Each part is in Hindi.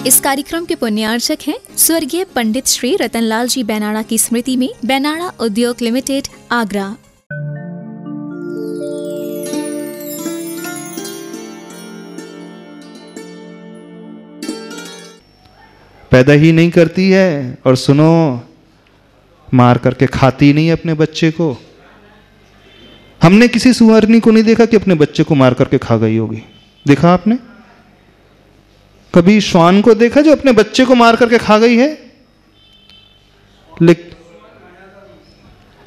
इस कार्यक्रम के पुण्यार्चक हैं स्वर्गीय पंडित श्री रतनलाल जी बैनाड़ा की स्मृति में बैनाड़ा उद्योग लिमिटेड, आगरा। पैदा ही नहीं करती है और सुनो, मार करके खाती नहीं अपने बच्चे को। हमने किसी सुअरनी को नहीं देखा कि अपने बच्चे को मार करके खा गई होगी। देखा आपने कभी श्वान को देखा जो अपने बच्चे को मार करके खा गई है?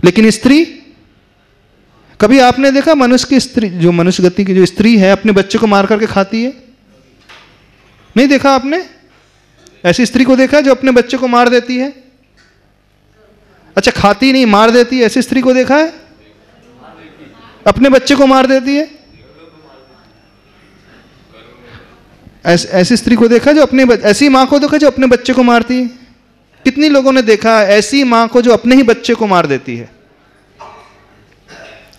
लेकिन स्त्री, कभी आपने देखा मनुष्य की स्त्री, जो मनुष्य गति की जो स्त्री है, अपने बच्चे को मार करके खाती है? नहीं देखा आपने ऐसी स्त्री को देखा जो अपने बच्चे को मार देती है? अच्छा, खाती नहीं, मार देती है, ऐसी स्त्री को देखा है? अपने बच्चे को मार देती है? ऐसी स्त्री को देखा जो अपने ऐसी मां को देखा जो अपने बच्चे को मारती है? कितनी लोगों ने देखा ऐसी मां को जो अपने ही बच्चे को मार देती है?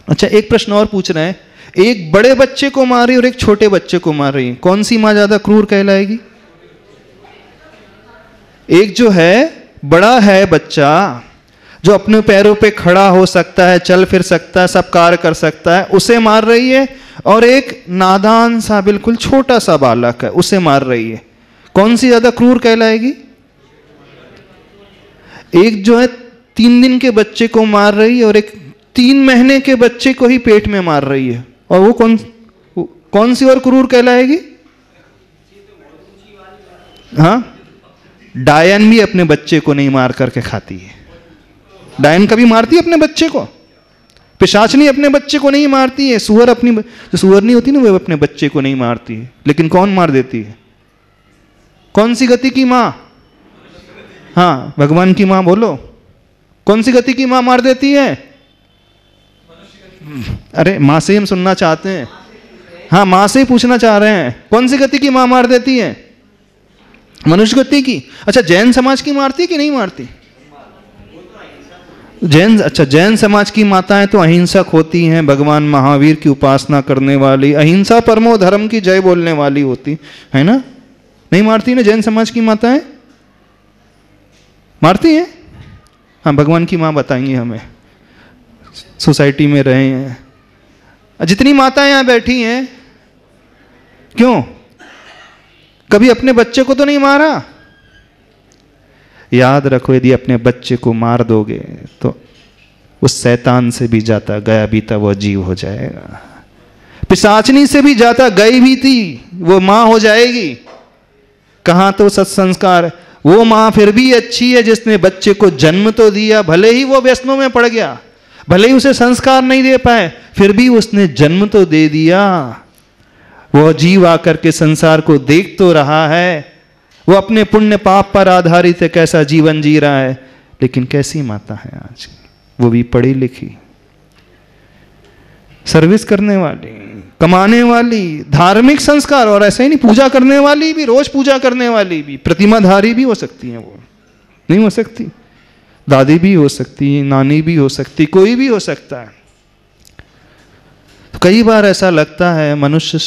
अच्छा, एक प्रश्न और पूछ रहे हैं, एक बड़े बच्चे को मार रही और एक छोटे बच्चे को मार रही है, कौन सी मां ज्यादा क्रूर कहलाएगी? एक जो है बड़ा है बच्चा, जो अपने पैरों पे खड़ा हो सकता है, चल फिर सकता है, सब कार्य कर सकता है, उसे मार रही है, और एक नादान सा बिल्कुल छोटा सा बालक है, उसे मार रही है। कौन सी ज्यादा क्रूर कहलाएगी? एक जो है 3 दिन के बच्चे को मार रही है और एक 3 महीने के बच्चे को ही पेट में मार रही है, और वो कौन सी और क्रूर कहलाएगी? हाँ, डायन भी अपने बच्चे को नहीं मार करके खाती है। डायन कभी मारती है अपने बच्चे को? पिशाचनी अपने बच्चे को नहीं मारती है। सुअर अपनी जो सुअर नहीं होती ना, वो अपने बच्चे को नहीं मारती है। लेकिन कौन मार देती है? कौन सी गति की मां? हाँ, भगवान की मां बोलो, कौन सी गति की मां मार देती है? अरे मां से हम सुनना चाहते हैं। हाँ, मां से ही पूछना चाह रहे हैं, कौन सी गति की मां मार देती है? मनुष्य गति की। अच्छा, जैन समाज की मारती कि नहीं मारती? जैन समाज की माताएं तो अहिंसक होती हैं, भगवान महावीर की उपासना करने वाली, अहिंसा परमो धर्म की जय बोलने वाली होती है ना? नहीं मारती ना जैन समाज की माताएं? मारती हैं? हाँ, भगवान की मां बताएंगी हमें, सोसाइटी में रहे हैं। जितनी माताएं यहां बैठी हैं, क्यों कभी अपने बच्चे को तो नहीं मारा? याद रखो, यदि अपने बच्चे को मार दोगे तो उस शैतान से भी जाता गया बीता वो जीव हो जाएगा, पिशाचनी से भी जाता गई भी थी वो मां हो जाएगी। कहां तो सत्संस्कार। वो मां फिर भी अच्छी है जिसने बच्चे को जन्म तो दिया, भले ही वो व्यसनों में पड़ गया, भले ही उसे संस्कार नहीं दे पाए, फिर भी उसने जन्म तो दे दिया। वो जीव आकर के संसार को देख तो रहा है, वो अपने पुण्य पाप पर आधारित है, कैसा जीवन जी रहा है। लेकिन कैसी माता है आज, वो भी पढ़ी लिखी, सर्विस करने वाली, कमाने वाली, धार्मिक संस्कार, और ऐसे ही नहीं, पूजा करने वाली भी, रोज पूजा करने वाली भी, प्रतिमाधारी भी हो सकती है। वो नहीं हो सकती? दादी भी हो सकती, नानी भी हो सकती, कोई भी हो सकता है। तो कई बार ऐसा लगता है मनुष्य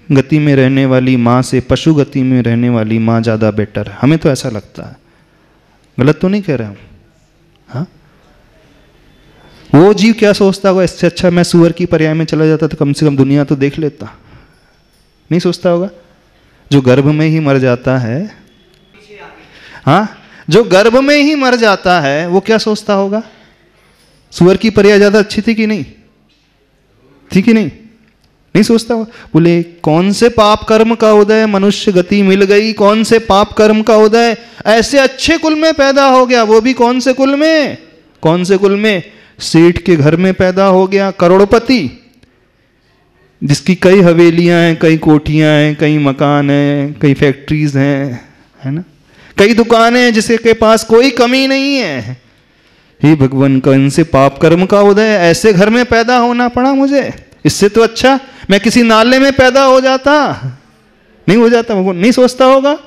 गति में रहने वाली माँ से पशु गति में रहने वाली माँ ज़्यादा बेटर है। हमें तो ऐसा लगता है। गलत तो नहीं कह रहे हम? हाँ, वो जीव क्या सोचता होगा, इससे अच्छा मैं सुअर की पर्याय में चला जाता तो कम से कम दुनिया तो देख लेता। नहीं सोचता होगा? जो गर्भ में ही मर जाता है, हाँ, जो गर्भ में ही मर जाता है, वो क्या सोचता होगा? सुअर की पर्याय ज़्यादा अच्छी थी कि नहीं? थी कि नहीं? नहीं सोचता हो? बोले कौन से पाप कर्म का उदय, मनुष्य गति मिल गई, कौन से पाप कर्म का उदय, ऐसे अच्छे कुल में पैदा हो गया। वो भी कौन से कुल में? कौन से कुल में? सेठ के घर में पैदा हो गया, करोड़पति, जिसकी कई हवेलियां हैं, कई कोठियां हैं, कई मकान हैं, कई फैक्ट्रीज हैं, है ना, कई दुकानें हैं, जिसके पास कोई कमी नहीं है। हे भगवान, कौन से पाप कर्म का उदय, ऐसे घर में पैदा होना पड़ा मुझे। इससे तो अच्छा मैं किसी नाले में पैदा हो जाता। नहीं हो जाता? वो नहीं सोचता होगा?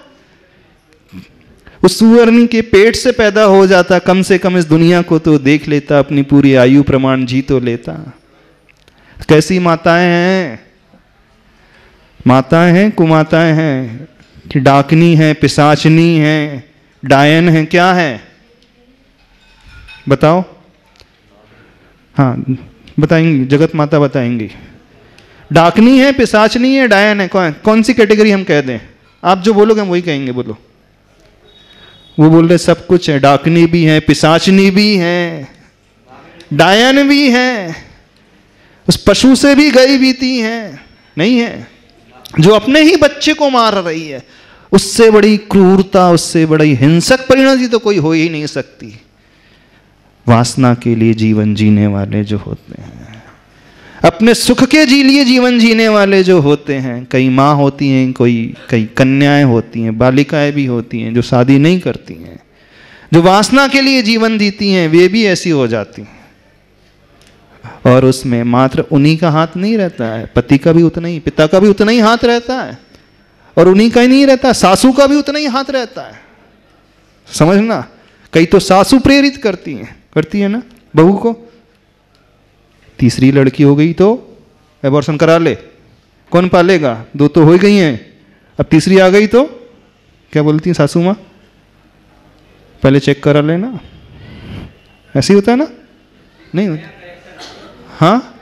उस सुअरनी के पेट से पैदा हो जाता, कम से कम इस दुनिया को तो देख लेता, अपनी पूरी आयु प्रमाण जी तो लेता। कैसी माताएं हैं? माताएं हैं, कुमाताएं हैं, कि डाकनी है, पिशाचनी है, डायन है, क्या है? बताओ। हाँ बताएंगी, जगत माता बताएंगी। डाकनी है, पिशाचनी है, डायन है, कौन सी कैटेगरी हम कह दें? आप जो बोलोगे हम वही कहेंगे, बोलो। वो बोल रहे सब कुछ है, डाकनी भी है, पिशाचनी भी है, डायन भी है, उस पशु से भी गई बीती है, नहीं है? जो अपने ही बच्चे को मार रही है, उससे बड़ी क्रूरता, उससे बड़ी हिंसक परिणति तो कोई हो ही नहीं सकती। वासना के लिए जीवन जीने वाले जो होते हैं, अपने सुख के लिए जीवन जीने वाले जो होते हैं, कई माँ होती हैं, कई कन्याएं होती हैं, बालिकाएं भी होती हैं जो शादी नहीं करती हैं, जो वासना के लिए जीवन जीती हैं, वे भी ऐसी हो जाती हैं। और उसमें मात्र उन्हीं का हाथ नहीं रहता है, पति का भी उतना ही, पिता का भी उतना ही हाथ रहता है, और उन्हीं का ही नहीं रहता, सासू का भी उतना ही हाथ रहता है। समझना, कई तो सासू प्रेरित करती है ना बहू को, तीसरी लड़की हो गई तो एबॉर्शन करा ले, कौन पालेगा? 2 तो हो गई हैं, अब तीसरी आ गई तो क्या बोलती है सासू माँ? पहले चेक करा लेना। ऐसे ही होता है ना? नहीं होता? हाँ,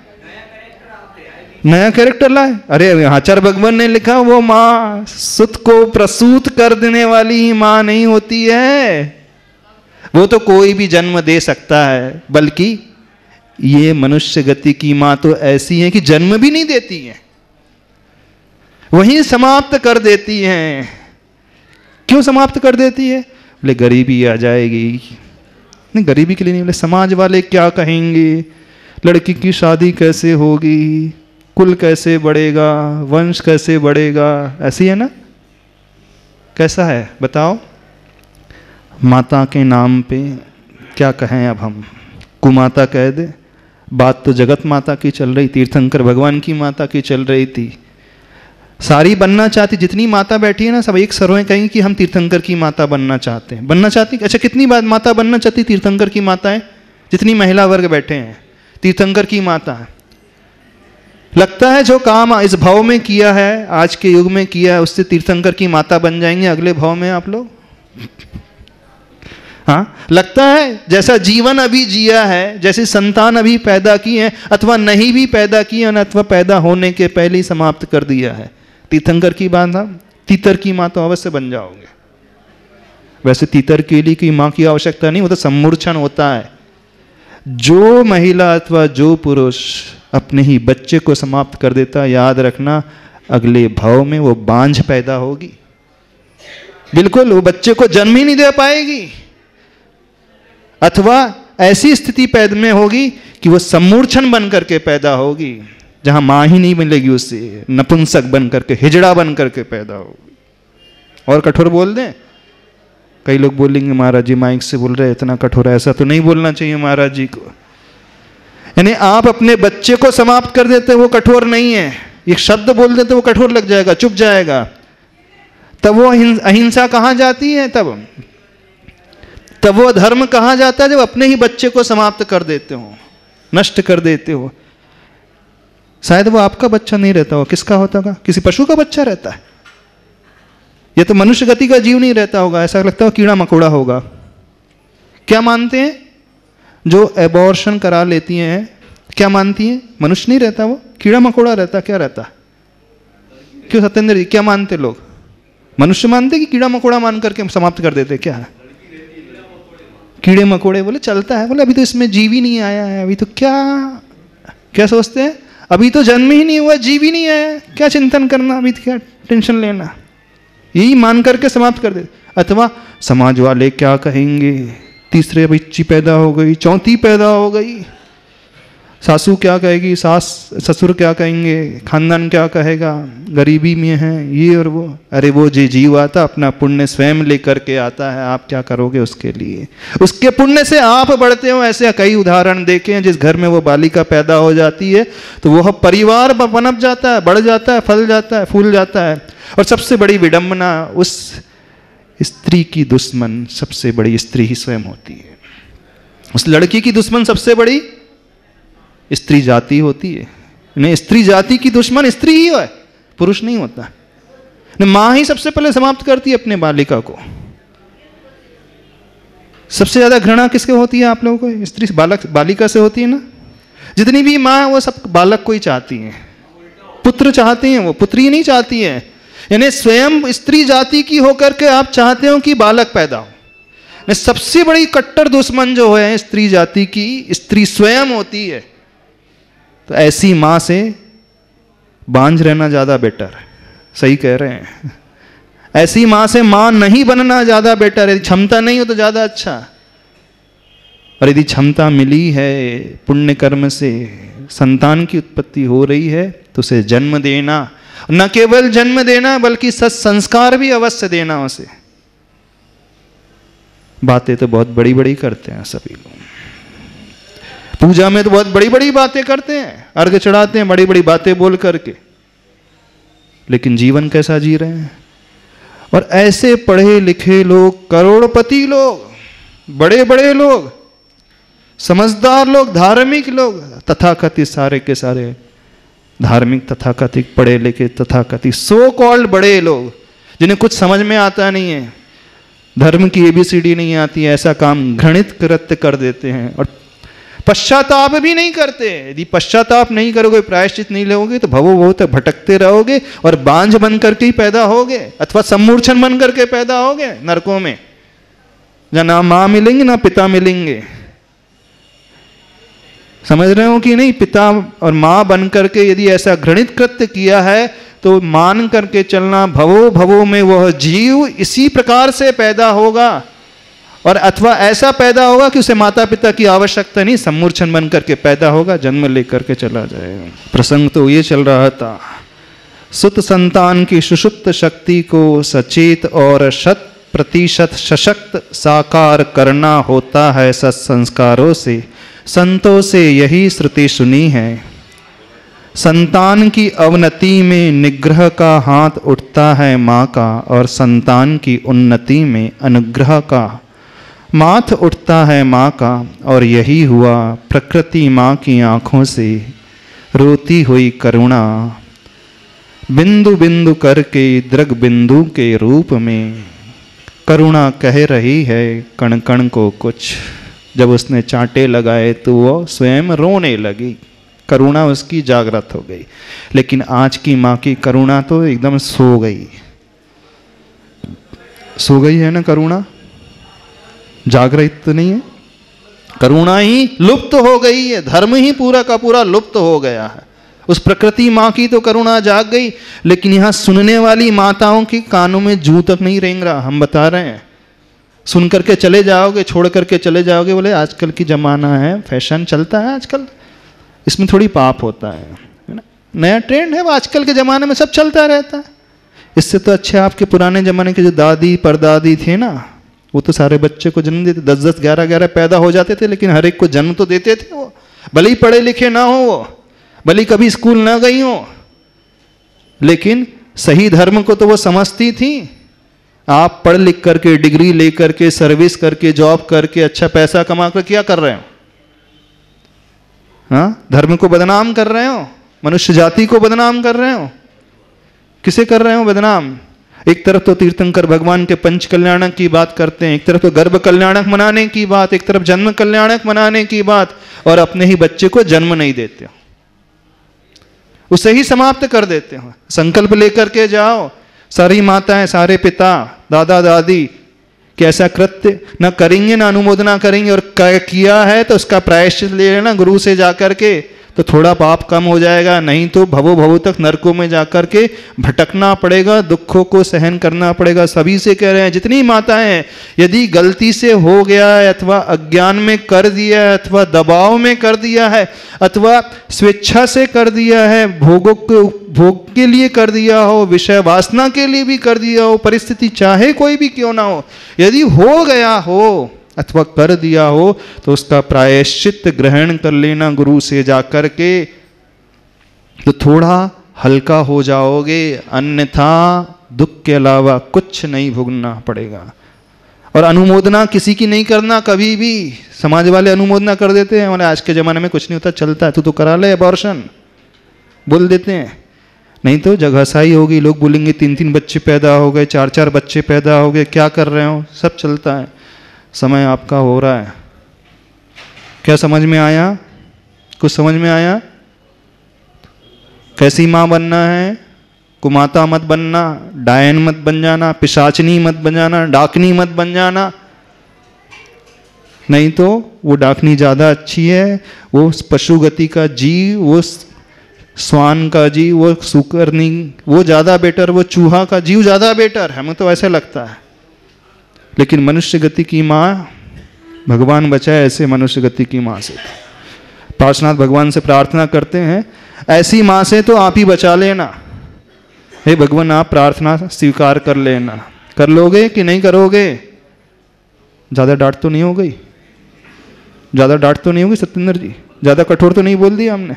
नया कैरेक्टर लाए। अरे आचार्य भगवान ने लिखा, वो माँ सुत को प्रसूत कर देने वाली ही माँ नहीं होती है, वो तो कोई भी जन्म दे सकता है, बल्कि ये मनुष्य गति की माँ तो ऐसी है कि जन्म भी नहीं देती है, वहीं समाप्त कर देती हैं। क्यों समाप्त कर देती है? बोले गरीबी आ जाएगी। नहीं, गरीबी के लिए नहीं, बोले समाज वाले क्या कहेंगे, लड़की की शादी कैसे होगी, कुल कैसे बढ़ेगा, वंश कैसे बढ़ेगा, ऐसी है ना? कैसा है बताओ? माता के नाम पे क्या कहें अब हम, कुमाता कह दे। बात तो जगत माता की चल रही, तीर्थंकर भगवान की माता की चल रही थी। सारी बनना चाहती, जितनी माता बैठी है ना, सब एक सरों कहीं कि हम तीर्थंकर की माता बनना चाहते हैं, बनना चाहती। अच्छा, कितनी बात माता बनना चाहती तीर्थंकर की माताएं? जितनी महिला वर्ग बैठे हैं, तीर्थंकर की माता है। लगता है जो काम इस भाव में किया है, आज के युग में किया है, उससे तीर्थंकर की माता बन जाएंगे अगले भाव में आप लोग? हाँ, लगता है जैसा जीवन अभी जिया है, जैसे संतान अभी पैदा किए हैं, अथवा नहीं भी पैदा किए हैं, अथवा पैदा होने के पहले ही समाप्त कर दिया है, तीर्थंकर की बात, तीतर की माँ तो अवश्य बन जाओगे। वैसे तीतर के लिए की माँ की आवश्यकता नहीं, वो तो सम्मूर्छन होता है। जो महिला अथवा जो पुरुष अपने ही बच्चे को समाप्त कर देता, याद रखना अगले भाव में वो बांझ पैदा होगी, बिल्कुल वो बच्चे को जन्म ही नहीं दे पाएगी, अथवा ऐसी स्थिति पैदा में होगी कि वो सम्मूर्छन बन करके पैदा होगी, जहां मां ही नहीं मिलेगी, उससे नपुंसक बन करके, हिजड़ा बन करके पैदा होगी। और कठोर बोल दें, कई लोग बोलेंगे महाराज जी माइक से बोल रहे इतना कठोर, ऐसा तो नहीं बोलना चाहिए महाराज जी को। यानी आप अपने बच्चे को समाप्त कर देते वो कठोर नहीं है, एक शब्द बोल देते वो कठोर लग जाएगा, चुप जाएगा, तब वो अहिंसा कहां जाती है? तब वो धर्म कहां जाता है? जब अपने ही बच्चे को समाप्त कर देते हो, नष्ट कर देते हो। शायद वो आपका बच्चा नहीं रहता हो, किसका होता होगा? किसी पशु का बच्चा रहता है, ये तो मनुष्य गति का जीव नहीं रहता होगा, ऐसा लगता है कीड़ा मकोड़ा होगा। क्या मानते हैं जो एबॉर्शन करा लेती हैं, क्या मानती हैं? मनुष्य नहीं रहता, वो कीड़ा मकोड़ा रहता। क्या रहता? क्यों सत्येंद्र जी, क्या मानते लोग? मनुष्य मानते कि कीड़ा मकोड़ा मान करके समाप्त कर देते? क्या है कीड़े मकोड़े? बोले चलता है, बोले अभी तो इसमें जीव ही नहीं आया है, अभी तो क्या सोचते हैं, अभी तो जन्म ही नहीं हुआ, जीव ही नहीं आया, क्या चिंतन करना, अभी तो क्या टेंशन लेना, यही मान करके समाप्त कर देते। अथवा समाज वाले क्या कहेंगे, तीसरे बच्ची पैदा हो गई, चौथी पैदा हो गई, सासू क्या कहेगी, सास ससुर क्या कहेंगे, खानदान क्या कहेगा, गरीबी में है ये और वो। अरे वो जो जीव आता अपना पुण्य स्वयं लेकर के आता है, आप क्या करोगे उसके लिए? उसके पुण्य से आप बढ़ते हो। ऐसे कई उदाहरण देखे हैं, जिस घर में वो बालिका पैदा हो जाती है तो वह परिवार पनप जाता है, बढ़ जाता है, फल जाता है, फूल जाता है। और सबसे बड़ी विडंबना, उस स्त्री की दुश्मन सबसे बड़ी स्त्री ही स्वयं होती है। उस लड़की की दुश्मन सबसे बड़ी स्त्री जाति होती है। नहीं, स्त्री जाति की दुश्मन स्त्री ही है, पुरुष नहीं होता। माँ ही सबसे पहले समाप्त करती है अपने बालिका को। सबसे ज्यादा घृणा किसके होती है आप लोगों को? स्त्री बालिका से होती है ना। जितनी भी माँ वो सब बालक को ही चाहती हैं, पुत्र चाहती हैं, वो पुत्री नहीं चाहती है। यानी स्वयं स्त्री जाति की होकर के आप चाहते हो कि बालक पैदा हो। सबसे बड़ी कट्टर दुश्मन जो है स्त्री जाति की, स्त्री स्वयं होती है। तो ऐसी माँ से बांझ रहना ज्यादा बेटर है। सही कह रहे हैं। ऐसी माँ से माँ नहीं बनना ज्यादा बेटर है। यदि क्षमता नहीं हो तो ज्यादा अच्छा, और यदि क्षमता मिली है, पुण्य कर्म से संतान की उत्पत्ति हो रही है, तो उसे जन्म देना, न केवल जन्म देना बल्कि सत्संस्कार भी अवश्य देना उसे। बातें तो बहुत बड़ी बड़ी करते हैं सभी लोग, पूजा में तो बहुत बड़ी बड़ी बातें करते हैं, अर्घ चढ़ाते हैं बड़ी बड़ी बातें बोल करके, लेकिन जीवन कैसा जी रहे हैं। और ऐसे पढ़े लिखे लोग, करोड़पति लोग, बड़े बड़े लोग, समझदार लोग, धार्मिक लोग, तथाकथित सारे के सारे धार्मिक, तथाकथित पढ़े लिखे, तथाकथित सो कॉल्ड बड़े लोग, जिन्हें कुछ समझ में आता नहीं है, धर्म की ABCD नहीं आती है, ऐसा काम घृणित कृत्य कर देते हैं और पश्चाताप भी नहीं करते। यदि पश्चाताप नहीं करोगे, प्रायश्चित नहीं लोगे, तो भवो भव तक भटकते रहोगे और बांझ बन करके ही पैदा होगे, अथवा सम्मूर्छन बन करके पैदा होगे नरकों में, जहां ना मां मिलेंगे ना पिता मिलेंगे। समझ रहे हो कि नहीं? पिता और मां बन करके यदि ऐसा घृणित कृत्य किया है तो मान करके चलना, भवो भवो में वह जीव इसी प्रकार से पैदा होगा, और अथवा ऐसा पैदा होगा कि उसे माता पिता की आवश्यकता नहीं, सम्मूर्छन बन करके पैदा होगा, जन्म लेकर के चला जाएगा। प्रसंग तो ये चल रहा था, सुत संतान की सुषुप्त शक्ति को सचेत और 100% सशक्त साकार करना होता है सत्संस्कारों से। संतों से यही श्रुति सुनी है। संतान की अवनति में निग्रह का हाथ उठता है माँ का, और संतान की उन्नति में अनुग्रह का माथ उठता है माँ का। और यही हुआ प्रकृति माँ की आँखों से रोती हुई करुणा, बिंदु बिंदु करके दृग बिंदु के रूप में करुणा कह रही है कण कण को कुछ। जब उसने चांटे लगाए तो वो स्वयं रोने लगी, करुणा उसकी जागृत हो गई। लेकिन आज की माँ की करुणा तो एकदम सो गई। सो गई है ना करुणा, जागृत तो नहीं है। करुणा ही लुप्त हो गई है, धर्म ही पूरा का पूरा लुप्त हो गया है। उस प्रकृति माँ की तो करुणा जाग गई, लेकिन यहाँ सुनने वाली माताओं के कानों में जूं तक नहीं रेंग रहा। हम बता रहे हैं, सुन करके चले जाओगे, छोड़ करके चले जाओगे, बोले आजकल की जमाना है, फैशन चलता है आजकल, इसमें थोड़ी पाप होता है ना, नया ट्रेंड है, वो आजकल के ज़माने में सब चलता रहता है। इससे तो अच्छे आपके पुराने ज़माने के जो दादी परदादी थे ना, वो तो सारे बच्चे को जन्म देते, 10-10, 11-11 पैदा हो जाते थे, लेकिन हर एक को जन्म तो देते थे वो, भले ही पढ़े लिखे ना हो वो, भले कभी स्कूल ना गई हो, लेकिन सही धर्म को तो वो समझती थी। आप पढ़ लिख करके, डिग्री लेकर के, सर्विस करके, जॉब करके, अच्छा पैसा कमा कर क्या कर रहे हो? हाँ, धर्म को बदनाम कर रहे हो, मनुष्य जाति को बदनाम कर रहे हो। किसे कर रहे हो बदनाम? एक तरफ तो तीर्थंकर भगवान के पंच कल्याणक की बात करते हैं, एक तरफ तो गर्भ कल्याणक मनाने की बात, एक तरफ जन्म कल्याणक मनाने की बात, और अपने ही बच्चे को जन्म नहीं देते हो, उसे ही समाप्त कर देते हो। संकल्प लेकर के जाओ, सारी माताएं, सारे पिता, दादा दादी कि ऐसा कृत्य न करेंगे, न अनुमोदना करेंगे, और किया है तो उसका प्रायश्चित ले लेना गुरु से जाकर के, तो थोड़ा पाप कम हो जाएगा। नहीं तो भवो भवो तक नरकों में जाकर के भटकना पड़ेगा, दुखों को सहन करना पड़ेगा। सभी से कह रहे हैं, जितनी माताएं हैं, यदि गलती से हो गया है, अथवा अज्ञान में कर दिया है, अथवा दबाव में कर दिया है, अथवा स्वेच्छा से कर दिया है, भोग के लिए कर दिया हो, विषय वासना के लिए भी कर दिया हो, परिस्थिति चाहे कोई भी क्यों ना हो, यदि हो गया हो अथवा कर दिया हो, तो उसका प्रायश्चित ग्रहण कर लेना गुरु से जाकर के, तो थोड़ा हल्का हो जाओगे, अन्यथा दुख के अलावा कुछ नहीं भोगना पड़ेगा। और अनुमोदना किसी की नहीं करना कभी भी। समाज वाले अनुमोदना कर देते हैं, आज के ज़माने में कुछ नहीं होता, चलता है, तू तो करा ले अबॉर्शन, बोल देते हैं। नहीं तो जगहसाई होगी, लोग बोलेंगे 3-3 बच्चे पैदा हो गए, 4-4 बच्चे पैदा हो गए, क्या कर रहे हो, सब चलता है। समय आपका हो रहा है। क्या समझ में आया? कुछ समझ में आया? कैसी माँ बनना है? कुमाता मत बनना, डायन मत बन जाना, पिशाचनी मत बन जाना, डाकनी मत बन जाना। नहीं तो वो डाकनी ज़्यादा अच्छी है, वो पशु गति का जीव, वो स्वान का जीव, वो सुकरनी, वो ज़्यादा बेटर, वो चूहा का जीव ज़्यादा बेटर है, हमें तो ऐसा लगता है। लेकिन मनुष्य गति की माँ, भगवान बचाए ऐसे मनुष्य गति की माँ से। पार्श्वनाथ भगवान से प्रार्थना करते हैं, ऐसी माँ से तो आप ही बचा लेना। हे भगवान, आप प्रार्थना स्वीकार कर लेना। कर लोगे कि नहीं करोगे? ज़्यादा डांट तो नहीं हो गई? ज़्यादा डांट तो नहीं होगी सत्येंद्र जी? ज़्यादा कठोर तो नहीं बोल दिया हमने?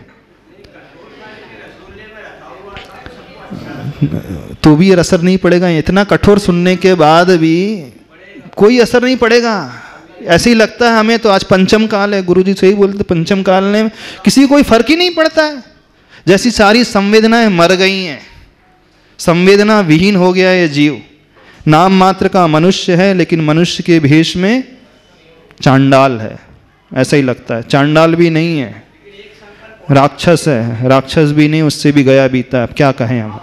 तो भी ये असर नहीं पड़ेगा। इतना कठोर सुनने के बाद भी कोई असर नहीं पड़ेगा। ऐसे ही लगता है हमें तो आज पंचम काल है। गुरुजी सही बोलते, पंचम काल में किसी कोई फर्क ही नहीं पड़ता है। जैसी सारी संवेदनाएं मर गई हैं, संवेदना विहीन हो गया है जीव। नाम मात्र का मनुष्य है, लेकिन मनुष्य के भेष में चांडाल है, ऐसा ही लगता है। चांडाल भी नहीं है, राक्षस है। राक्षस भी नहीं, उससे भी गया बीता है। अब क्या कहें हम?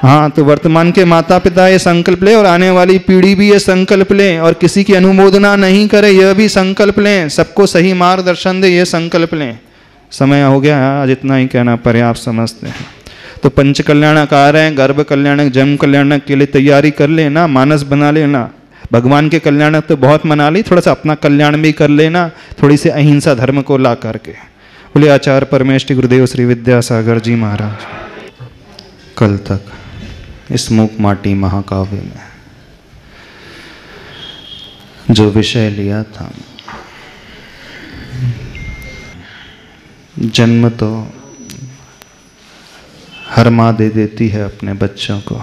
हाँ, तो वर्तमान के माता पिता ये संकल्प ले और आने वाली पीढ़ी भी ये संकल्प ले और किसी की अनुमोदना नहीं करे, यह भी संकल्प लें। सबको सही मार्गदर्शन दे, ये संकल्प लें। समय हो गया है, आज इतना ही कहना पर्याप्त समझते हैं। तो पंच कल्याणक आ रहे हैं, गर्भ कल्याणक, जन्म कल्याणक के लिए तैयारी कर लेना, मानस बना लेना। भगवान के कल्याणक तो बहुत मना ली, थोड़ा सा अपना कल्याण भी कर लेना, थोड़ी सी अहिंसा धर्म को ला करके। बोले आचार्य परमेष्टि गुरुदेव श्री विद्यासागर जी महाराज। कल तक इस मूक माटी महाकाव्य में जो विषय लिया था, जन्म तो हर माँ दे देती है अपने बच्चों को,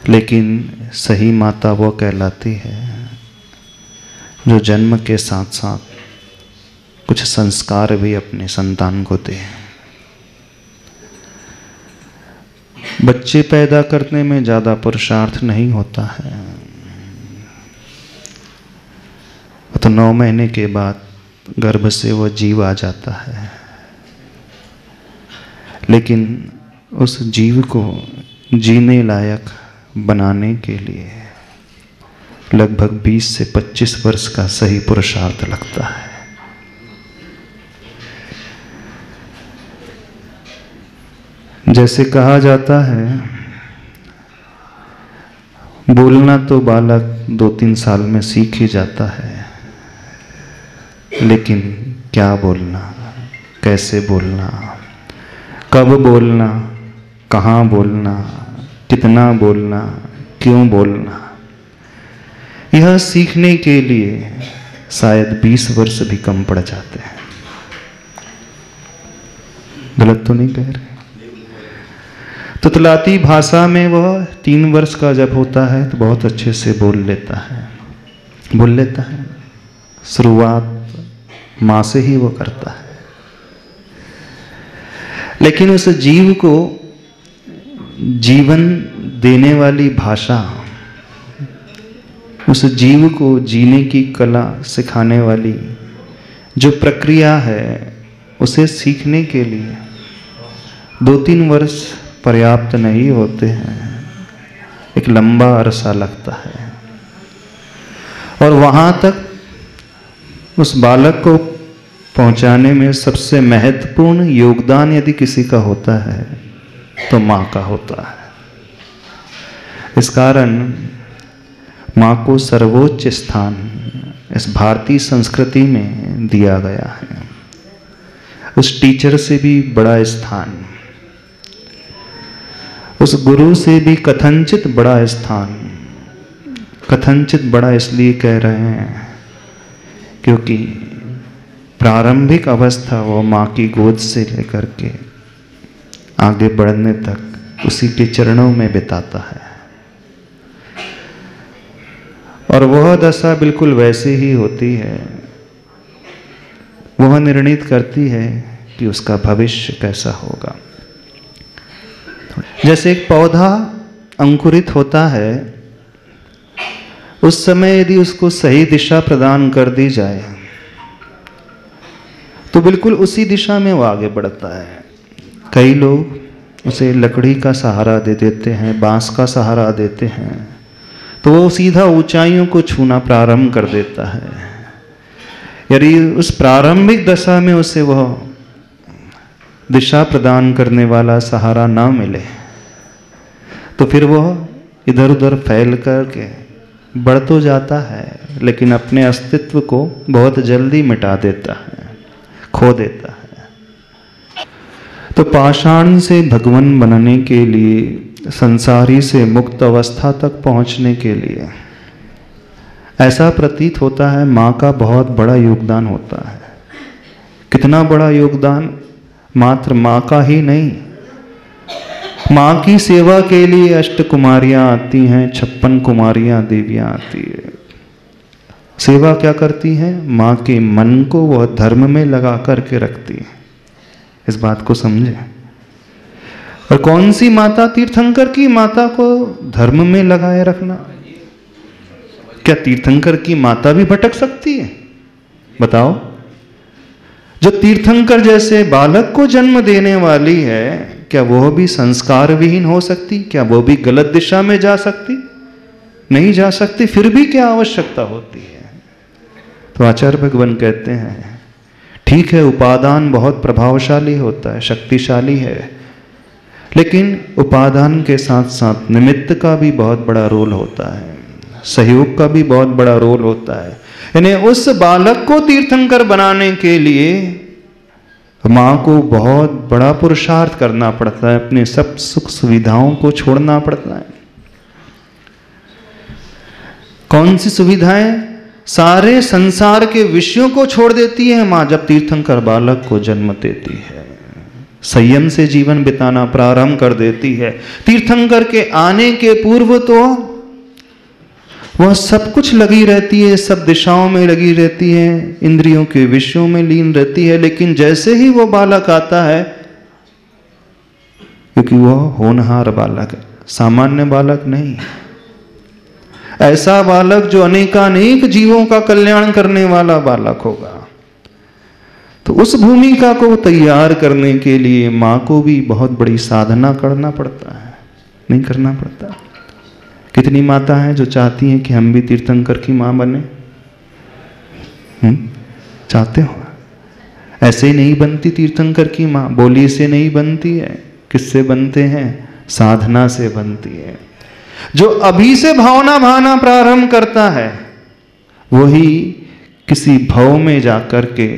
लेकिन सही माता वो कहलाती है जो जन्म के साथ साथ कुछ संस्कार भी अपने संतान को दे। बच्चे पैदा करने में ज़्यादा पुरुषार्थ नहीं होता है, तो 9 महीने के बाद गर्भ से वो जीव आ जाता है, लेकिन उस जीव को जीने लायक बनाने के लिए लगभग 20 से 25 वर्ष का सही पुरुषार्थ लगता है। जैसे कहा जाता है, बोलना तो बालक 2-3 साल में सीख ही जाता है, लेकिन क्या बोलना, कैसे बोलना, कब बोलना, कहाँ बोलना, कितना बोलना, क्यों बोलना, यह सीखने के लिए शायद 20 वर्ष भी कम पड़ जाते हैं। गलत तो नहीं कह रहे? तुतलाती भाषा में वह 3 वर्ष का जब होता है तो बहुत अच्छे से बोल लेता है। शुरुआत माँ से ही वो करता है, लेकिन उस जीव को जीवन देने वाली भाषा, उस जीव को जीने की कला सिखाने वाली जो प्रक्रिया है, उसे सीखने के लिए 2-3 वर्ष पर्याप्त नहीं होते हैं, एक लंबा अरसा लगता है। और वहाँ तक उस बालक को पहुँचाने में सबसे महत्वपूर्ण योगदान यदि किसी का होता है तो माँ का होता है। इस कारण माँ को सर्वोच्च स्थान इस भारतीय संस्कृति में दिया गया है। उस टीचर से भी बड़ा स्थान, उस गुरु से भी कथनचित बड़ा स्थान। कथनचित बड़ा इसलिए कह रहे हैं क्योंकि प्रारंभिक अवस्था वो माँ की गोद से लेकर के आगे बढ़ने तक उसी के चरणों में बिताता है। और वह दशा बिल्कुल वैसे ही होती है। वह निर्णित करती है कि उसका भविष्य कैसा होगा। जैसे एक पौधा अंकुरित होता है, उस समय यदि उसको सही दिशा प्रदान कर दी जाए तो बिल्कुल उसी दिशा में वो आगे बढ़ता है। कई लोग उसे लकड़ी का सहारा दे देते हैं, बांस का सहारा देते हैं, तो वो सीधा ऊंचाइयों को छूना प्रारंभ कर देता है। यदि उस प्रारंभिक दशा में उसे वह दिशा प्रदान करने वाला सहारा ना मिले तो फिर वह इधर उधर फैल करके बढ़ तो जाता है, लेकिन अपने अस्तित्व को बहुत जल्दी मिटा देता है, खो देता है। तो पाषाण से भगवान बनने के लिए, संसारी से मुक्त अवस्था तक पहुंचने के लिए ऐसा प्रतीत होता है माँ का बहुत बड़ा योगदान होता है। कितना बड़ा योगदान, मात्र माँ का ही नहीं, माँ की सेवा के लिए अष्ट कुमारियाँ आती हैं, 56 कुमारियाँ देवियाँ आती है। सेवा क्या करती हैं? माँ के मन को वह धर्म में लगा करके रखती है। इस बात को समझे। और कौन सी माता? तीर्थंकर की माता को धर्म में लगाए रखना। क्या तीर्थंकर की माता भी भटक सकती है? बताओ। जो तीर्थंकर जैसे बालक को जन्म देने वाली है, क्या वह भी संस्कार विहीन हो सकती? क्या वो भी गलत दिशा में जा सकती? नहीं जा सकती। फिर भी क्या आवश्यकता होती है? तो आचार्य भगवान कहते हैं ठीक है, उपादान बहुत प्रभावशाली होता है, शक्तिशाली है, लेकिन उपादान के साथ साथ निमित्त का भी बहुत बड़ा रोल होता है, सहयोग का भी बहुत बड़ा रोल होता है। यानी उस बालक को तीर्थंकर बनाने के लिए माँ को बहुत बड़ा पुरुषार्थ करना पड़ता है, अपने सब सुख सुविधाओं को छोड़ना पड़ता है। कौन सी सुविधाएं? सारे संसार के विषयों को छोड़ देती है माँ जब तीर्थंकर बालक को जन्म देती है। संयम से जीवन बिताना प्रारंभ कर देती है। तीर्थंकर के आने के पूर्व तो वह सब कुछ लगी रहती है, सब दिशाओं में लगी रहती है, इंद्रियों के विषयों में लीन रहती है, लेकिन जैसे ही वो बालक आता है, क्योंकि वह होनहार बालक है, सामान्य बालक नहीं, ऐसा बालक जो अनेकानेक जीवों का कल्याण करने वाला बालक होगा। तो उस भूमिका को तैयार करने के लिए माँ को भी बहुत बड़ी साधना करना पड़ता है, नहीं करना पड़ता? कितनी माता हैं जो चाहती हैं कि हम भी तीर्थंकर की माँ बने? चाहते हो? ऐसे ही नहीं बनती तीर्थंकर की माँ, बोली से नहीं बनती है। किससे बनते हैं? साधना से बनती है। जो अभी से भावना भाना प्रारंभ करता है वही किसी भव में जाकर के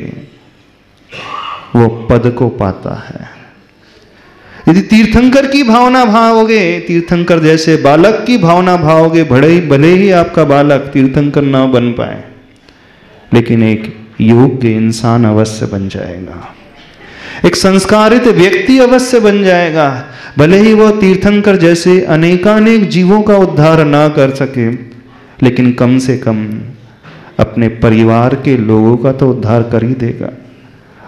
वो पद को पाता है। यदि तीर्थंकर की भावना भावोगे, तीर्थंकर जैसे बालक की भावना भावोगे, भले ही आपका बालक तीर्थंकर ना बन पाए, लेकिन एक योग्य इंसान अवश्य बन जाएगा, एक संस्कारित व्यक्ति अवश्य बन जाएगा। भले ही वो तीर्थंकर जैसे अनेकानेक जीवों का उद्धार ना कर सके, लेकिन कम से कम अपने परिवार के लोगों का तो उद्धार कर ही देगा।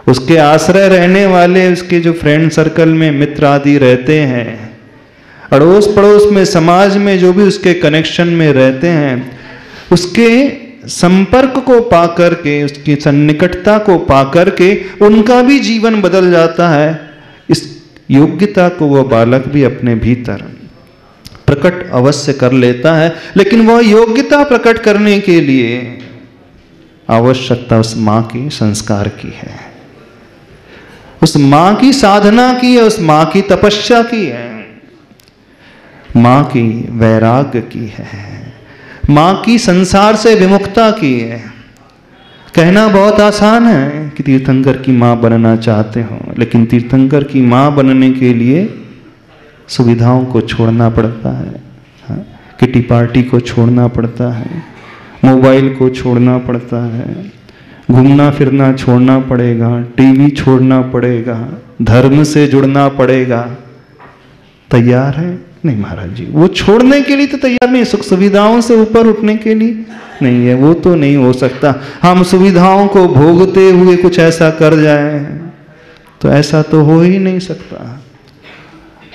उसके आश्रय रहने वाले, उसके जो फ्रेंड सर्कल में मित्र आदि रहते हैं, अड़ोस पड़ोस में, समाज में जो भी उसके कनेक्शन में रहते हैं, उसके संपर्क को पा करके, उसकी सन्निकटता को पा करके उनका भी जीवन बदल जाता है। इस योग्यता को वह बालक भी अपने भीतर प्रकट अवश्य कर लेता है, लेकिन वह योग्यता प्रकट करने के लिए आवश्यकता उस माँ की संस्कार की है, उस माँ की साधना की है, उस माँ की तपस्या की है, माँ की वैराग्य की है, माँ की संसार से विमुक्ता की है। कहना बहुत आसान है कि तीर्थंकर की माँ बनना चाहते हो, लेकिन तीर्थंकर की माँ बनने के लिए सुविधाओं को छोड़ना पड़ता है, किटी पार्टी को छोड़ना पड़ता है, मोबाइल को छोड़ना पड़ता है, घूमना फिरना छोड़ना पड़ेगा, टीवी छोड़ना पड़ेगा, धर्म से जुड़ना पड़ेगा। तैयार है? नहीं महाराज जी, वो छोड़ने के लिए तो तैयार नहीं, सुख सुविधाओं से ऊपर उठने के लिए नहीं है, वो तो नहीं हो सकता। हम सुविधाओं को भोगते हुए कुछ ऐसा कर जाए तो ऐसा तो हो ही नहीं सकता।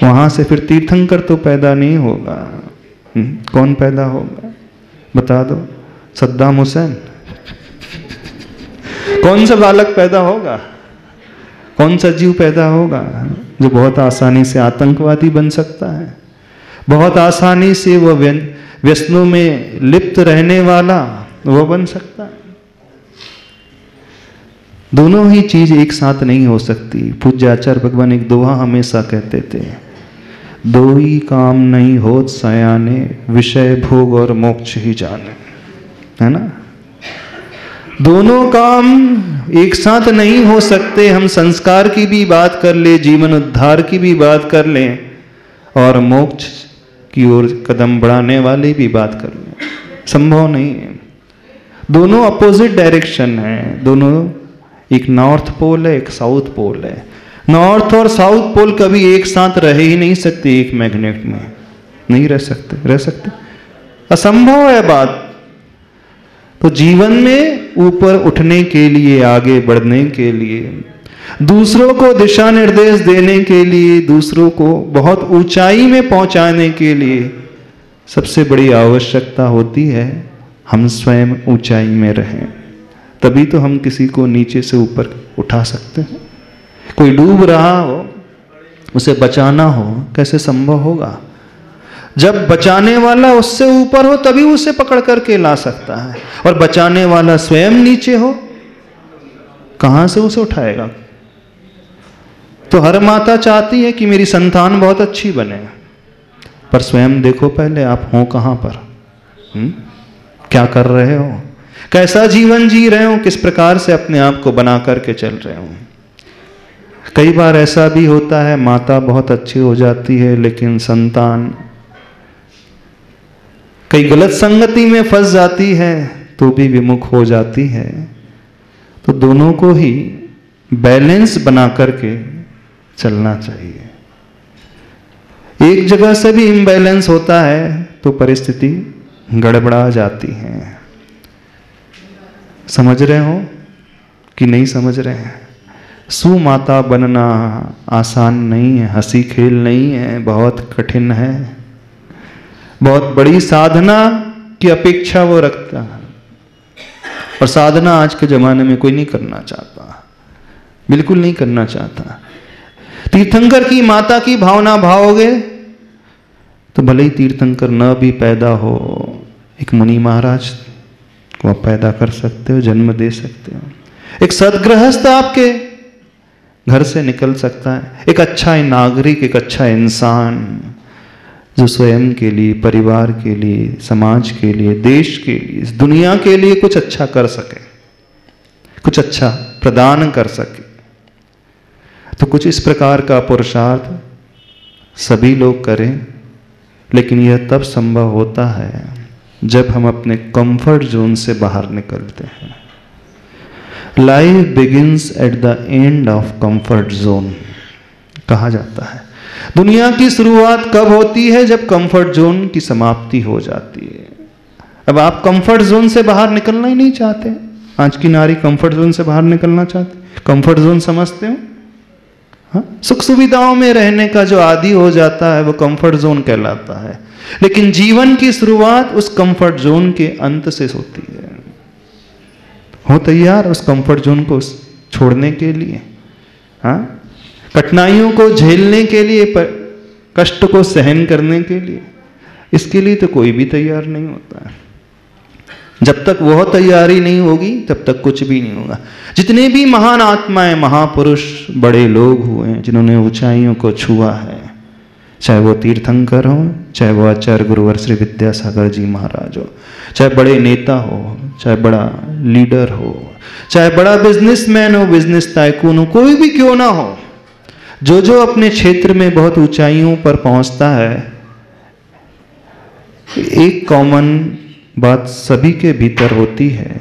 वहां से फिर तीर्थंकर तो पैदा नहीं होगा। कौन पैदा होगा बता दो? सद्दाम हुसैन? कौन सा बालक पैदा होगा? कौन सा जीव पैदा होगा जो बहुत आसानी से आतंकवादी बन सकता है, बहुत आसानी से वो व्यसनों में लिप्त रहने वाला वो बन सकता है? दोनों ही चीज एक साथ नहीं हो सकती। पूज्य आचार्य भगवान एक दोहा हमेशा कहते थे, दो ही काम नहीं होत सयाने, विषय भोग और मोक्ष ही जाने। है ना? दोनों काम एक साथ नहीं हो सकते। हम संस्कार की भी बात कर ले, जीवन उद्धार की भी बात कर लें, और मोक्ष की ओर कदम बढ़ाने वाली भी बात कर लें, संभव नहीं है। दोनों अपोजिट डायरेक्शन है। दोनों, एक नॉर्थ पोल है, एक साउथ पोल है। नॉर्थ और साउथ पोल कभी एक साथ रह ही नहीं सकते। एक मैग्नेट में नहीं रह सकते। रह सकते? असंभव है बात। तो जीवन में ऊपर उठने के लिए, आगे बढ़ने के लिए, दूसरों को दिशा निर्देश देने के लिए, दूसरों को बहुत ऊंचाई में पहुंचाने के लिए सबसे बड़ी आवश्यकता होती है हम स्वयं ऊंचाई में रहें। तभी तो हम किसी को नीचे से ऊपर उठा सकते हैं। कोई डूब रहा हो, उसे बचाना हो, कैसे संभव होगा? जब बचाने वाला उससे ऊपर हो तभी उसे पकड़ करके ला सकता है, और बचाने वाला स्वयं नीचे हो, कहां से उसे उठाएगा? तो हर माता चाहती है कि मेरी संतान बहुत अच्छी बने, पर स्वयं देखो पहले आप हो कहां पर। क्या कर रहे हो? कैसा जीवन जी रहे हो? किस प्रकार से अपने आप को बना करके चल रहे हो? कई बार ऐसा भी होता है, माता बहुत अच्छी हो जाती है लेकिन संतान कई गलत संगति में फंस जाती है तो भी विमुख हो जाती है। तो दोनों को ही बैलेंस बना करके चलना चाहिए। एक जगह से भी इम्बैलेंस होता है तो परिस्थिति गड़बड़ा जाती है। समझ रहे हो कि नहीं समझ रहे हैं? सुमाता बनना आसान नहीं है, हंसी खेल नहीं है, बहुत कठिन है। बहुत बड़ी साधना की अपेक्षा वो रखता है, और साधना आज के जमाने में कोई नहीं करना चाहता, बिल्कुल नहीं करना चाहता। तीर्थंकर की माता की भावना भाओगे तो भले ही तीर्थंकर न भी पैदा हो, एक मुनि महाराज को आप पैदा कर सकते हो, जन्म दे सकते हो। एक सद्गृहस्थ आपके घर से निकल सकता है, एक अच्छा नागरिक, एक अच्छा इंसान जो स्वयं के लिए, परिवार के लिए, समाज के लिए, देश के लिए, इस दुनिया के लिए कुछ अच्छा कर सके, कुछ अच्छा प्रदान कर सके। तो कुछ इस प्रकार का पुरुषार्थ सभी लोग करें, लेकिन यह तब संभव होता है जब हम अपने कंफर्ट जोन से बाहर निकलते हैं। Life begins at the end of comfort zone कहा जाता है। दुनिया की शुरुआत कब होती है? जब कंफर्ट जोन की समाप्ति हो जाती है। अब आप कंफर्ट जोन से बाहर निकलना ही नहीं चाहते। आज की नारी कंफर्ट जोन से बाहर निकलना चाहती। कंफर्ट जोन समझते हो? हाँ? सुख सुविधाओं में रहने का जो आदी हो जाता है वो कंफर्ट जोन कहलाता है। लेकिन जीवन की शुरुआत उस कंफर्ट जोन के अंत से होती है। हो तैयार उस कंफर्ट जोन को छोड़ने के लिए? हाँ, कठिनाइयों को झेलने के लिए, कष्ट को सहन करने के लिए? इसके लिए तो कोई भी तैयार नहीं होता है। जब तक वह तैयारी नहीं होगी तब तक कुछ भी नहीं होगा। जितने भी महान आत्माएं, महापुरुष, बड़े लोग हुए हैं जिन्होंने ऊंचाइयों को छुआ है, चाहे वो तीर्थंकर हो, चाहे वो आचार्य गुरुवर श्री विद्यासागर जी महाराज हो, चाहे बड़े नेता हो, चाहे बड़ा लीडर हो, चाहे बड़ा बिजनेसमैन हो, बिजनेस टाइकून हो, कोई भी क्यों ना हो, जो जो अपने क्षेत्र में बहुत ऊंचाइयों पर पहुंचता है, एक कॉमन बात सभी के भीतर होती है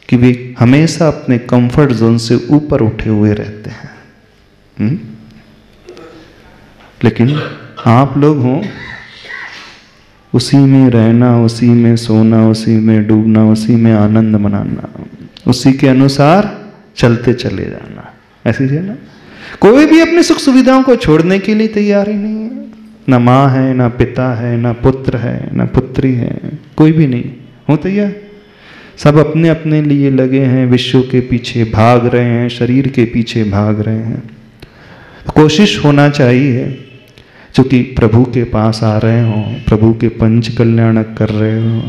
कि वे हमेशा अपने कंफर्ट जोन से ऊपर उठे हुए रहते हैं। लेकिन आप लोग हो उसी में रहना, उसी में सोना, उसी में डूबना, उसी में आनंद मनाना, उसी के अनुसार चलते चले जाना। ऐसी है ना? कोई भी अपनी सुख सुविधाओं को छोड़ने के लिए तैयार ही नहीं है। ना माँ है, ना पिता है, ना पुत्र है, ना पुत्री है, कोई भी नहीं हो तैयार। सब अपने अपने लिए लगे हैं, विश्व के पीछे भाग रहे हैं, शरीर के पीछे भाग रहे हैं। कोशिश होना चाहिए क्योंकि प्रभु के पास आ रहे हो, प्रभु के पंच कल्याणक कर रहे हो,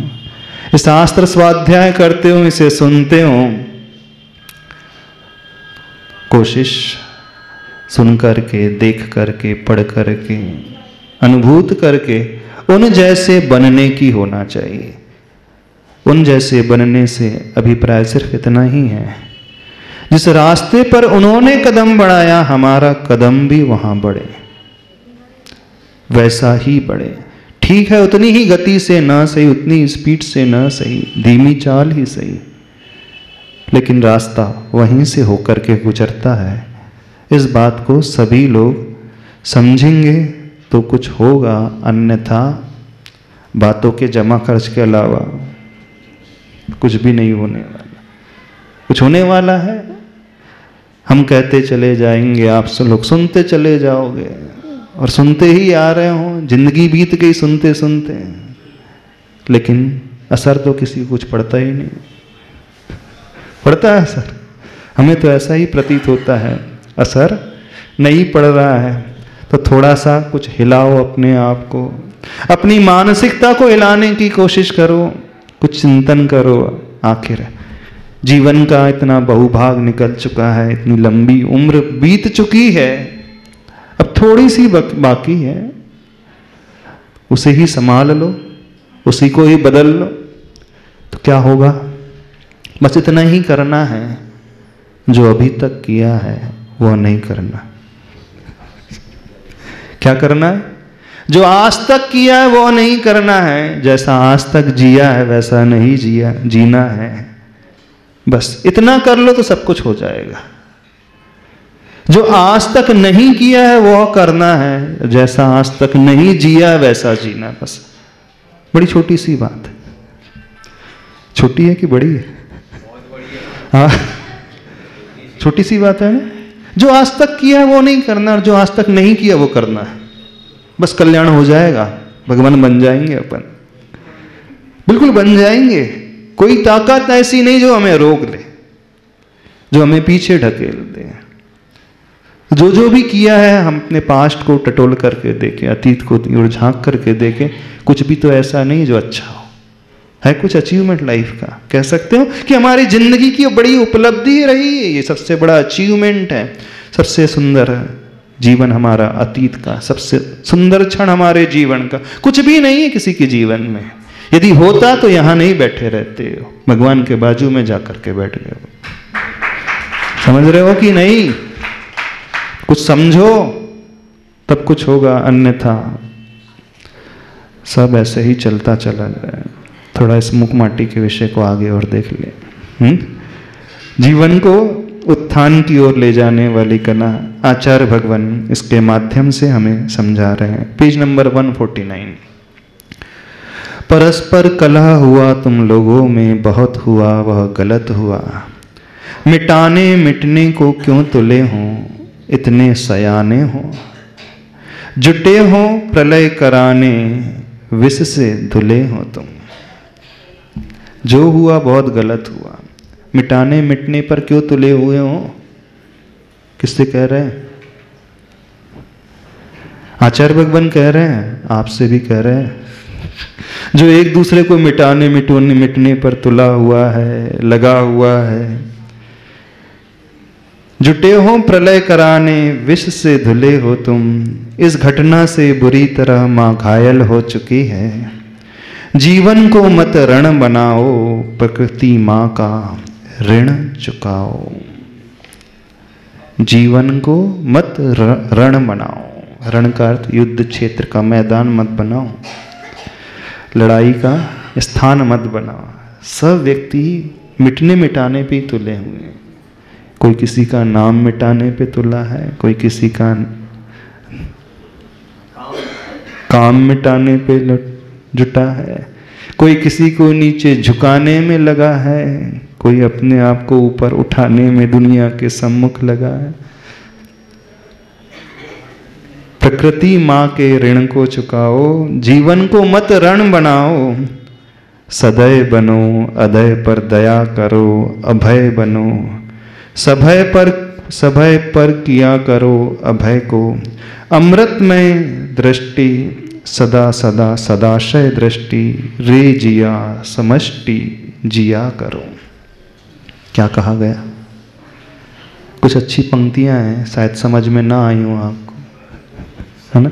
इस शास्त्र स्वाध्याय करते हो, इसे सुनते हो। कोशिश सुन करके, देख करके, पढ़ करके, अनुभूत करके उन जैसे बनने की होना चाहिए। उन जैसे बनने से अभिप्राय सिर्फ इतना ही है, जिस रास्ते पर उन्होंने कदम बढ़ाया हमारा कदम भी वहां बढ़े, वैसा ही बढ़े। ठीक है, उतनी ही गति से ना सही, उतनी स्पीड से ना सही, धीमी चाल ही सही, लेकिन रास्ता वहीं से होकर के गुजरता है। इस बात को सभी लोग समझेंगे तो कुछ होगा, अन्यथा बातों के जमा खर्च के अलावा कुछ भी नहीं होने वाला। कुछ होने वाला है, हम कहते चले जाएंगे, आप सब लोग सुनते चले जाओगे और सुनते ही आ रहे हो, जिंदगी बीत गई सुनते सुनते, लेकिन असर तो किसी को कुछ पड़ता ही नहीं। पड़ता है असर? हमें तो ऐसा ही प्रतीत होता है, असर नहीं पड़ रहा है। तो थोड़ा सा कुछ हिलाओ अपने आप को, अपनी मानसिकता को हिलाने की कोशिश करो, कुछ चिंतन करो। आखिर जीवन का इतना बहुभाग निकल चुका है, इतनी लंबी उम्र बीत चुकी है, अब थोड़ी सी बाकी है, उसे ही संभाल लो, उसी को ही बदल लो, तो क्या होगा? बस इतना ही करना है, जो अभी तक किया है वह नहीं करना। क्या करना है? जो आज तक किया है वो नहीं करना है, जैसा आज तक जिया है वैसा नहीं जीना है। बस इतना कर लो तो सब कुछ हो जाएगा। जो आज तक नहीं किया है वो करना है, जैसा आज तक नहीं जिया है वैसा जीना। बस बड़ी छोटी सी बात है। छोटी है कि बड़ी है? हाँ, छोटी सी बात है। जो आज तक किया है वो नहीं करना, और जो आज तक नहीं किया वो करना है। बस कल्याण हो जाएगा, भगवान बन जाएंगे अपन, बिल्कुल बन जाएंगे। कोई ताकत ऐसी नहीं जो हमें रोक ले, जो हमें पीछे ढकेल दे। जो भी किया है हम अपने पास्ट को टटोल करके देखें, अतीत को और झांक करके देखें, कुछ भी तो ऐसा नहीं जो अच्छा हो। है कुछ अचीवमेंट लाइफ का? कह सकते हो कि हमारी जिंदगी की बड़ी उपलब्धि रही है, ये सबसे बड़ा अचीवमेंट है। सबसे सुंदर जीवन हमारा अतीत का, सबसे सुंदर क्षण हमारे जीवन का कुछ भी नहीं है किसी के जीवन में। यदि होता तो यहां नहीं बैठे रहते हो, भगवान के बाजू में जाकर के बैठ गए हो। समझ रहे हो कि नहीं? कुछ समझो तब कुछ होगा, अन्यथा सब ऐसे ही चलता चला जाए। थोड़ा इस मुख माटी के विषय को आगे और देख ले। जीवन को उत्थान की ओर ले जाने वाली कला आचार्य भगवान इसके माध्यम से हमें समझा रहे हैं। Page number 149। परस्पर कलह हुआ तुम लोगों में, बहुत हुआ वह गलत हुआ। मिटाने मिटने को क्यों तुले हो, इतने सयाने हो। जुटे हो प्रलय कराने, विष से धुले हो तुम। जो हुआ बहुत गलत हुआ, मिटाने मिटने पर क्यों तुले हुए हो? किससे कह रहे हैं? आचार्य भगवान कह रहे हैं, आपसे भी कह रहे हैं। जो एक दूसरे को मिटाने मिटने पर तुला हुआ है, लगा हुआ है। जुटे हो प्रलय कराने, विष से धुले हो तुम। इस घटना से बुरी तरह मां घायल हो चुकी है। जीवन को मत रण बनाओ, प्रकृति मां का ऋण चुकाओ। जीवन को मत रण बनाओ। रण का अर्थ युद्ध क्षेत्र का मैदान मत बनाओ, लड़ाई का स्थान मत बनाओ। सब व्यक्ति मिटने मिटाने पे तुले हुए हैं। कोई किसी का नाम मिटाने पे तुला है, कोई किसी का काम मिटाने पे जुटा है, कोई किसी को नीचे झुकाने में लगा है, कोई अपने आप को ऊपर उठाने में दुनिया के सम्मुख लगा है। प्रकृति माँ के ऋण को चुकाओ, जीवन को मत रण बनाओ। सदय बनो, अदय पर दया करो, अभय बनो, सभय पर किया करो अभय को। अमृतमय दृष्टि सदा सदा सदाशय दृष्टि, रे जिया समष्टि जिया करो। क्या कहा गया? कुछ अच्छी पंक्तियां हैं, शायद समझ में ना आई हो आपको, है ना?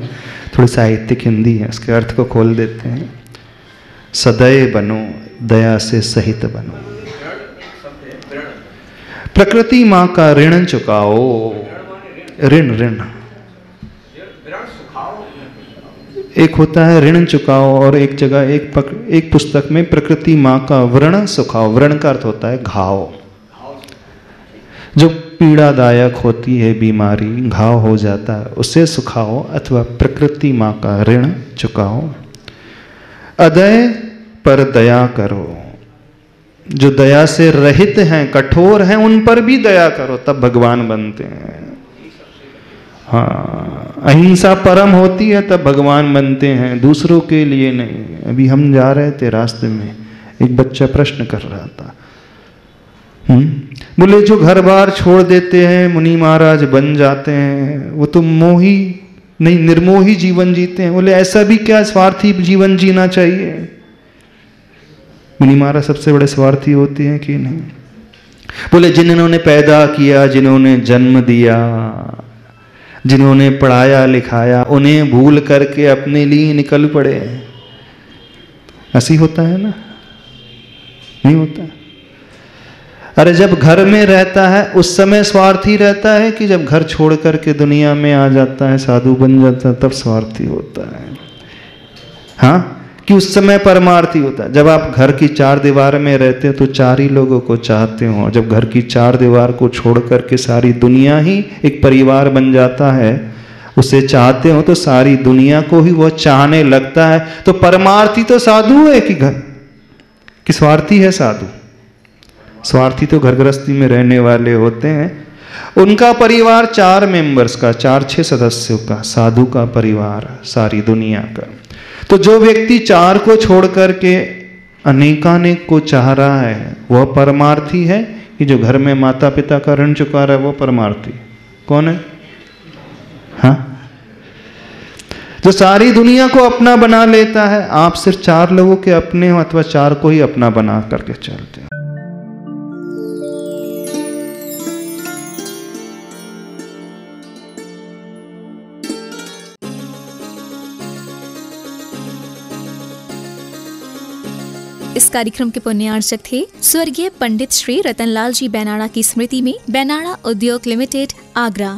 थोड़ी साहित्यिक हिंदी है, उसके अर्थ को खोल देते हैं। सदैव बनो, दया से सहित बनो। प्रकृति माँ का ऋण चुकाओ। ऋण एक होता है ऋण चुकाओ, और एक जगह एक पुस्तक में प्रकृति माँ का व्रण सुखाओ। व्रण का अर्थ होता है घाव, जो पीड़ादायक होती है बीमारी, घाव हो जाता है, उसे सुखाओ अथवा प्रकृति माँ का ऋण चुकाओ। अदय पर दया करो, जो दया से रहित हैं, कठोर हैं, उन पर भी दया करो, तब भगवान बनते हैं। हाँ, अहिंसा परम होती है तब भगवान बनते हैं, दूसरों के लिए नहीं। अभी हम जा रहे थे रास्ते में, एक बच्चा प्रश्न कर रहा था, बोले जो घर बार छोड़ देते हैं, मुनि महाराज बन जाते हैं, वो तो मोही नहीं निर्मोही जीवन जीते हैं। बोले ऐसा भी क्या स्वार्थी जीवन जीना चाहिए? मुनि महाराज सबसे बड़े स्वार्थी होते हैं कि नहीं? बोले जिन्होंने पैदा किया, जिन्होंने जन्म दिया, जिन्होंने पढ़ाया लिखाया, उन्हें भूल करके अपने लिए निकल पड़े। ऐसी होता है ना? नहीं होता? अरे जब घर में रहता है उस समय स्वार्थी रहता है, कि जब घर छोड़ करके दुनिया में आ जाता है, साधु बन जाता है, तब स्वार्थी होता है? हाँ, कि उस समय परमार्थी होता है। जब आप घर की चार दीवार में रहते हो तो चार ही लोगों को चाहते हो। जब घर की चार दीवार को छोड़ करके सारी दुनिया ही एक परिवार बन जाता है, उसे चाहते हो तो सारी दुनिया को ही वो चाहने लगता है। तो परमार्थी तो साधु है कि स्वार्थी है साधु? स्वार्थी तो घर गृहस्थी में रहने वाले होते हैं। उनका परिवार 4 मेंबर्स का, 4-6 सदस्यों का, साधु का परिवार सारी दुनिया का। तो जो व्यक्ति 4 को छोड़ करके अनेकानेक को चाह रहा है, वह परमार्थी है? कि जो घर में माता पिता का ऋण चुका रहा है, वो परमार्थी कौन है? हाँ, जो सारी दुनिया को अपना बना लेता है। आप सिर्फ 4 लोगों के अपने हो अथवा 4 को ही अपना बना करके चलते हैं। इस कार्यक्रम के पुण्यार्चक थे स्वर्गीय पंडित श्री रतनलाल जी बैनाड़ा की स्मृति में बैनाड़ा उद्योग लिमिटेड, आगरा।